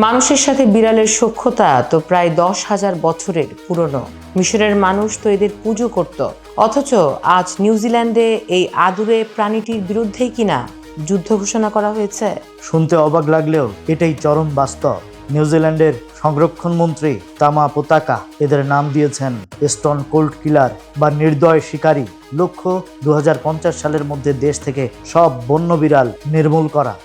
মানুষের সাথে বিড়ালের সখ্যতা তো প্রায় 10,000 বছরের পুরনো। মিশরের মানুষ তো এদের পুজো করত, অথচ আজ নিউজিল্যান্ডে এই আদুরে প্রাণীটির বিরুদ্ধেই কিনা যুদ্ধ ঘোষণা করা হয়েছে। শুনতে অবাক লাগলেও এটাই চরম বাস্তব। নিউজিল্যান্ডের সংরক্ষণ মন্ত্রী তামা পোতাকা এদের নাম দিয়েছেন স্টোন কোল্ড কিলার বা নির্দয় শিকারী। লক্ষ্য 2050 সালের মধ্যে দেশ থেকে সব বন্য বিড়াল নির্মূল করা।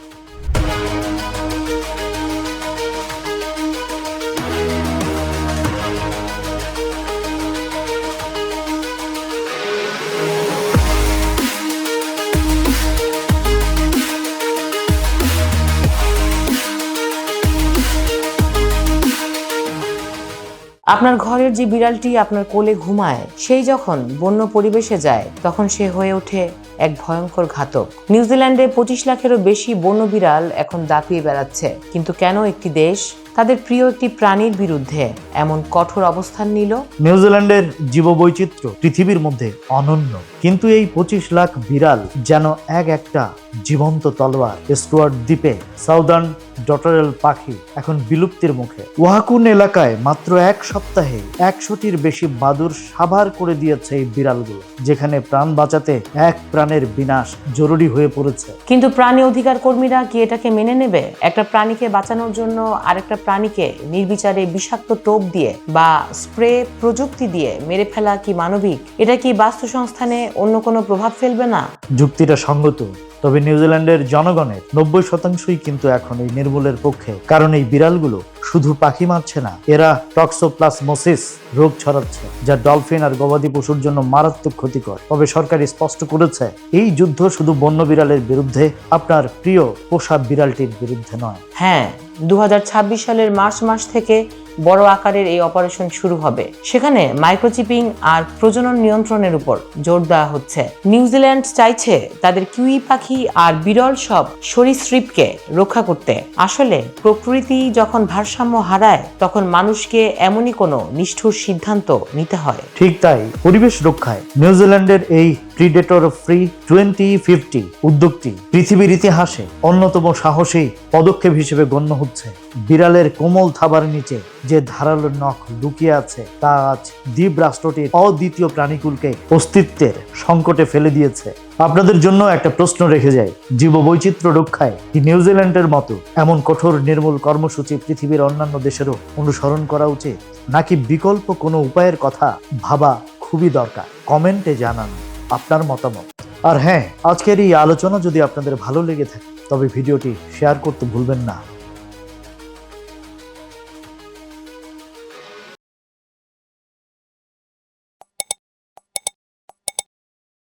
আপনার ঘরের যে বিড়ালটি আপনার কোলে ঘুমায়, সেই যখন বন্য পরিবেশে যায় তখন সে হয়ে ওঠে এক ভয়ঙ্কর ঘাতক। নিউজিল্যান্ডে 25 লাখেরও বেশি বন্য বিড়াল এখন দাপিয়ে বেড়াচ্ছে। কিন্তু কেন একটি দেশ তাদের প্রিয় একটি প্রাণীর বিরুদ্ধে এমন কঠোর অবস্থান নিল? নিউজিল্যান্ডের জীববৈচিত্র্য পৃথিবীর মধ্যে অনন্য, কিন্তু এই 25 লাখ বিড়াল যেন একটা জীবন্ত তলোয়ার। স্টুয়ার্ট দ্বীপে সাউদার্ন ডটারেল পাখি এখন বিলুপ্তির মুখে। ওয়াহাকুন এলাকায় মাত্র এক সপ্তাহে 100টির বেশি বাদুড় সাভার করে দিয়েছে এই বিড়ালগুলো, যেখানে প্রাণ বাঁচাতে এক প্রাণের বিনাশ জরুরি হয়ে পড়েছে। কিন্তু প্রাণী অধিকার কর্মীরা কি এটাকে মেনে নেবে? একটা প্রাণীকে বাঁচানোর জন্য আরেকটা প্রাণীকে নির্বিচারে বিষাক্ত টোপ দিয়ে বা স্প্রে প্রযুক্তি দিয়ে মেরে ফেলা কি মানবিক? এটা কি বাস্তুসংস্থানে অন্য কোনো প্রভাব ফেলবে না? যুক্তিটা সঙ্গত, তবে নিউজিল্যান্ডের জনগণের 90%ই কিন্তু এখন এই নির্মূলের পক্ষে। কারণ এই বিড়ালগুলো শুধু পাখি মারছে না, এরা টক্সোপ্লাজমোসিস রোগ ছড়াচ্ছে, যা ডলফিন আর গবাদি পশুর জন্য মারাত্মক ক্ষতিকর। তবে সরকার স্পষ্ট করেছে, এই যুদ্ধ শুধু বন্য বিড়ালের বিরুদ্ধে, আপনার প্রিয় পোষা বিড়ালটির বিরুদ্ধে নয়। হ্যাঁ, 2026 সালের মার্চ মাস থেকে বড় আকারের এই অপারেশন শুরু হবে। সেখানে মাইক্রোচিপিং আর প্রজনন নিয়ন্ত্রণের উপর জোর দেওয়া হচ্ছে। নিউজিল্যান্ড চাইছে তাদের কিউই পাখি আর বিরল সব সরীসৃপকে রক্ষা করতে। আসলে প্রকৃতি যখন ভারসাম্য হারায়, তখন মানুষকে এমনই কোনো নিষ্ঠুর সিদ্ধান্ত নিতে হয়। ঠিক তাই, পরিবেশ রক্ষায় নিউজিল্যান্ডের এই প্রিডেটর ফ্রি 2050 উদ্যোগটি পৃথিবীর ইতিহাসে অন্যতম সাহসী পদক্ষেপ হিসেবে গণ্য হচ্ছে। বিড়ালের কোমল থাবার নিচে যে ধারালো নখ লুকিয়ে আছে, তা আজ দ্বীপ রাষ্ট্রটির অদ্বিতীয় প্রাণীকুলকে অস্তিত্বের সংকটে ফেলে দিয়েছে। আপনাদের জন্য একটা প্রশ্ন রেখে যায়, জীববৈচিত্র্য রক্ষায় কি নিউজিল্যান্ডের মতো এমন কঠোর নির্মূল কর্মসূচি পৃথিবীর অন্যান্য দেশেরও অনুসরণ করা উচিত, নাকি বিকল্প কোনো উপায়ের কথা ভাবা খুবই দরকার? কমেন্টে জানান আপনার মতামত। আর হ্যাঁ, আজকের এই আলোচনা যদি আপনাদের ভালো লেগে থাকে, তবে ভিডিওটি শেয়ার করতে ভুলবেন না।